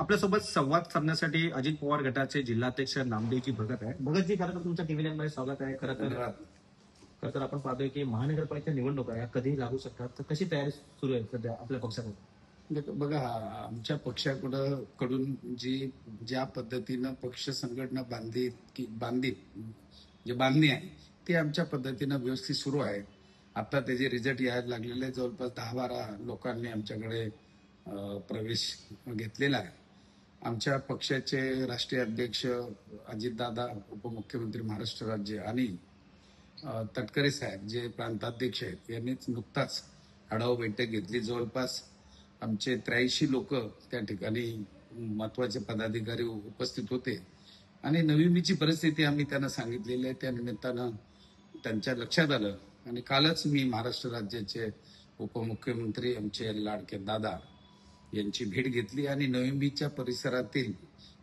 आपल्यासोबत संवाद साधण्यासाठी अजित पवार गटाचे जिल्हाध्यक्ष नामदेवजी भगत आहे. भगतजी, खरं तर तुमच्या टीव्ही मध्ये स्वागत आहे. खरं तर आपण पाहतोय की महानगरपालिका निवडणुका या कधी लागू शकतात, तर कशी तयारी सुरू आहे सध्या आपल्या पक्षाकडे? बघा, आमच्या पक्षाकडून ज्या पद्धतीनं पक्ष संघटना बांधली आहे ती आमच्या पद्धतीनं व्यवस्थित सुरू आहे. आता त्याचे रिझल्ट यायला लागलेले, जवळपास 10-12 लोकांनी आमच्याकडे प्रवेश घेतलेला आहे. आमच्या पक्षाचे राष्ट्रीय अध्यक्ष अजितदादा, उपमुख्यमंत्री महाराष्ट्र राज्य, आणि तटकरे साहेब जे प्रांताध्यक्ष आहेत, यांनीच नुकताच आढावा बैठक घेतली. जवळपास आमचे 83 लोक त्या ठिकाणी महत्वाचे पदाधिकारी उपस्थित होते आणि नवीनीची परिस्थिती आम्ही त्यांना सांगितलेली आहे. त्या निमित्तानं त्यांच्या लक्षात आलं आणि कालच मी महाराष्ट्र राज्याचे उपमुख्यमंत्री आमचे लाडके दादा यांची भेट घेतली आणि नवीनीच्या परिसरातील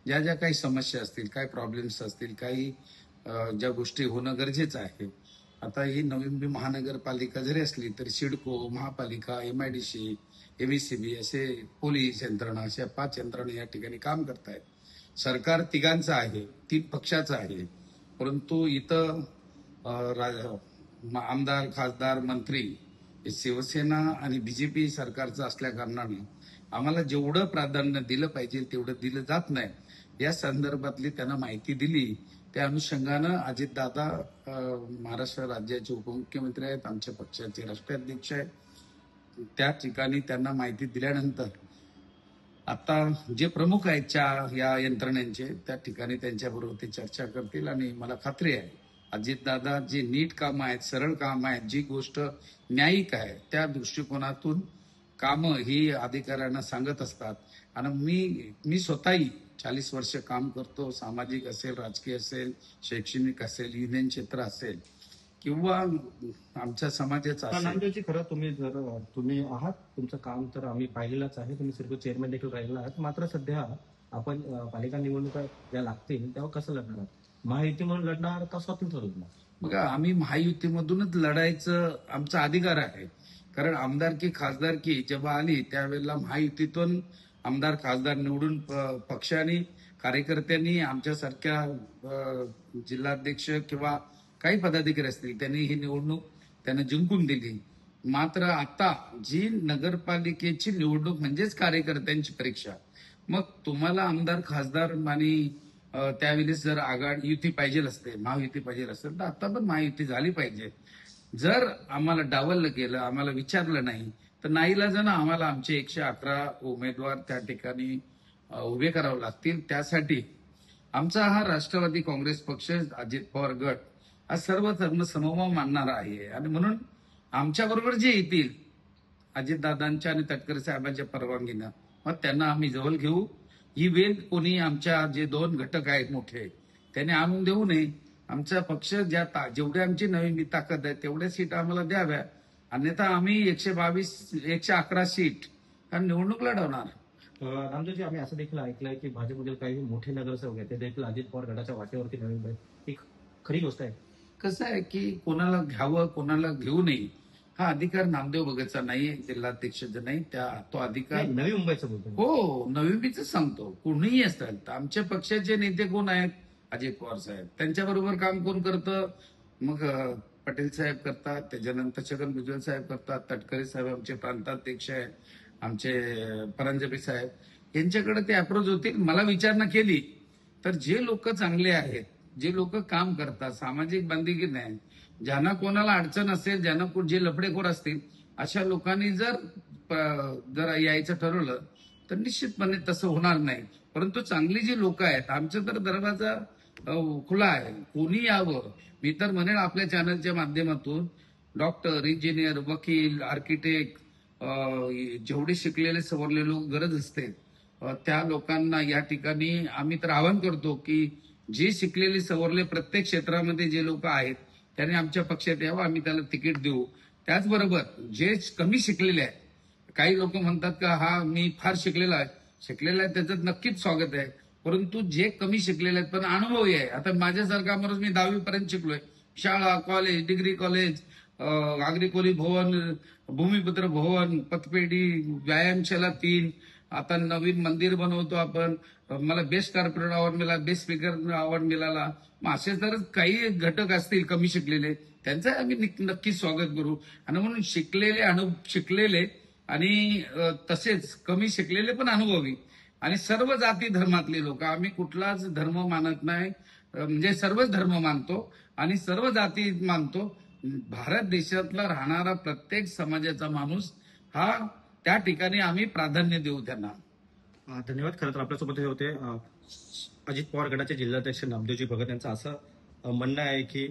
ज्या काही समस्या असतील, काय प्रॉब्लेम्स असतील, काही ज्या गोष्टी होणं गरजेचं आहे. आता ही नवी महानगरपालिका जरी असली तरी सिडको, महापालिका, MIDC, MSCB असे पोलीस यंत्रणा, अशा 5 यंत्रणा या ठिकाणी काम करतायत. सरकार तिघांचं आहे, 3 पक्षाचं आहे, परंतु इथं आमदार, खासदार, मंत्री शिवसेना आणि BJP सरकारचं असल्या कारणानं आम्हाला जेवढं प्राधान्य दिलं पाहिजे तेवढं दिलं जात नाही. या संदर्भातली त्यांना माहिती दिली. त्या अनुषंगानं अजितदादा महाराष्ट्र राज्याचे उपमुख्यमंत्री आहेत, आमच्या पक्षाचे राष्ट्राध्यक्ष आहेत. त्या ठिकाणी त्यांना माहिती दिल्यानंतर आता जे प्रमुख आहेत या यंत्रणेचे, त्या ठिकाणी त्यांच्याबरोबर ते चर्चा करतील आणि मला खात्री आहे अजितदादा जे नीट काम आहेत, सरळ काम आहेत, जी गोष्ट न्यायिक आहे त्या दृष्टिकोनातून कामं ही अधिकाऱ्यांना सांगत असतात. आणि मी स्वतःही 40 वर्ष काम करतो. सामाजिक असेल, राजकीय असेल, शैक्षणिक असेल, युनियन क्षेत्र असेल किंवा आमच्या समाजाचं असेल. नामदेवजी, खरं तुम्ही आहात, तुमचं काम तर आम्ही पाहिलेलंच आहे. तुम्ही सिडको चेअरमॅन देखील राहिलेला आहात. मात्र सध्या आपण पालिका निवडणुका ज्या लागतील तेव्हा कसं लढणार? महायुती म्हणून लढणार का स्वतंत्र लढणार? बघा, आम्ही महायुतीमधूनच लढायचं आमचा अधिकार आहे. कारण आमदारकी, खासदारकी जेव्हा आली त्यावेळेला महायुतीतून आमदार, खासदार निवडून पक्षाने, कार्यकर्त्यांनी, आमच्यासारख्या जिल्हाध्यक्ष किंवा काही पदाधिकारी असतील त्यांनी ही निवडणूक त्यांना जिंकून दिली. मात्र आता जी नगरपालिकेची निवडणूक म्हणजेच कार्यकर्त्यांची परीक्षा. मग तुम्हाला आमदार, खासदार आणि त्यावेळेस जर आघाडी युती पाहिजे असते, महायुती पाहिजे असेल तर आता पण महायुती झाली पाहिजे. जर आम्हाला डावललं गेलं, आम्हाला विचारलं नाही, तर नाईलाजानं आम्हाला आमचे 111 उमेदवार त्या ठिकाणी उभे करावे लागतील. त्यासाठी आमचा हा राष्ट्रवादी काँग्रेस पक्ष, अजित पवार गट हा सर्व धर्म समभाव मानणारा आहे आणि म्हणून आमच्याबरोबर जे येतील अजितदादांच्या आणि तटकरे साहेबांच्या परवानगीनं, मग त्यांना आम्ही जवळ घेऊ. ही वेळ कोणी आमच्या जे 2 घटक आहेत मोठे त्यांनी आणून देऊ नये. आमचा पक्ष जेवढे आमची नवीन ताकद आहे तेवढ्या सीट आम्हाला द्याव्या, अन्यथा आम्ही 111 सीट निवडणूक लढवणार. रामदेवजी, आम्ही असं देखील ऐकलंय की भाजपमधील काही मोठे नगरसेवक आहेत ते देखील अजित पवार गटाच्या वाटेवरती नवीन आहेत. ही खरी गोष्ट आहे? कसं आहे की कोणाला घ्यावं, कोणाला घेऊ नये हा अधिकार नामदेव भगतचा नाही, जिल्हाध्यक्षाचा नाही. तो अधिकार नवी मुंबईचा बोलतो. हो, नवीबीच सांगतो. कोणीही असतात. आमच्या पक्षाचे नेते कोण आहेत? अजित पवार साहेब. त्यांच्याबरोबर काम कोण करतं? मग पटेल साहेब करतात, त्याच्यानंतर छगन भुजबळ साहेब करतात, तटकरे साहेब आमचे प्रांताध्यक्ष आहेत, आमचे परांजपे साहेब, यांच्याकडे ते अप्रोच होतील. मला विचारणा केली तर जे लोक चांगले आहेत, जे लोक काम करतात, सामाजिक बांधिलकी नाही, ज्यांना कोणाला अडचण असेल, ज्यांना जे लफडेखोर असतील, अशा लोकांनी जर यायचं ठरवलं तर निश्चितपणे तसं होणार नाही. परंतु चांगली जी लोक आहेत, आमचं तर दरवाजा खुला आहे, कोणी यावं. मी तर म्हणेन आपल्या चॅनलच्या माध्यमातून डॉक्टर, इंजिनियर, वकील, आर्किटेक्ट, जेवढे शिकलेले सवरलेले लोक गरज असते त्या लोकांना या ठिकाणी आम्ही तर आवाहन करतो की जे शिकलेले सवरले प्रत्येक क्षेत्रामध्ये जे लोक आहेत त्यांनी आमच्या पक्षात यावं, आम्ही त्याला तिकीट देऊ. त्याचबरोबर जे कमी शिकलेले आहेत, काही लोक म्हणतात का हा मी फार शिकलेला आहे, त्याचं नक्कीच स्वागत आहे. परंतु जे कमी शिकलेले आहेत पण अनुभवी आहे, आता माझ्यासारखा माणूस मी 10वी पर्यंत शिकलोय, शाळा, कॉलेज, डिग्री कॉलेज, आग्रिकोली भवन, भूमिपुत्र भवन, पतपेढी, व्यायामशाला 3, आता नवीन मंदिर बनवतो आपण, मला बेस्ट कार्पोरेट अवॉर्ड मिळाला, बेस्ट स्पीकर अवॉर्ड मिळाला. मग असे जर काही घटक असतील कमी शिकलेले, त्यांचं आम्ही नक्कीच स्वागत करू. आणि म्हणून शिकलेले आणि तसेच कमी शिकलेले पण अनुभवी आणि सर्व जाती धर्मातले लोक, आम्ही कुठलाच धर्म मानत नाही, म्हणजे सर्वच धर्म मानतो आणि सर्व जाती मानतो. भारत देशातला राहणारा प्रत्येक समाजाचा माणूस हा त्या ठिकाणी आम्ही प्राधान्य देऊ त्यांना. धन्यवाद. खरं तर आपल्यासोबत हे होते अजित पवार गटाचे जिल्हाध्यक्ष नामदेवजी भगत यांचं असं म्हणणं आहे की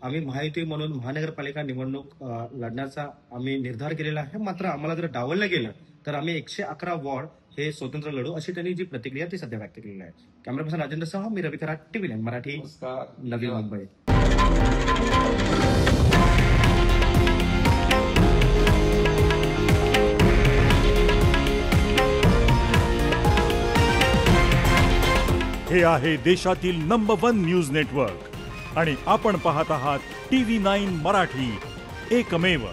आम्ही महायुती म्हणून महानगरपालिका निवडणूक लढण्याचा आम्ही निर्धार केलेला आहे, मात्र आम्हाला जर डावललं गेलं तर आम्ही 111 वॉर्ड हे स्वतंत्र लढू, अशी त्यांनी जी प्रतिक्रिया ती सध्या व्यक्त केलेली आहे. कॅमेरा पर्सन राजेंद्रसह मी रवी कराड, TV9 मराठी, नवी मुंबई. हे आहे देशातील नंबर 1 न्यूज नेटवर्क आणि आपण पाहत आहात TV9 मराठी, एकमेव.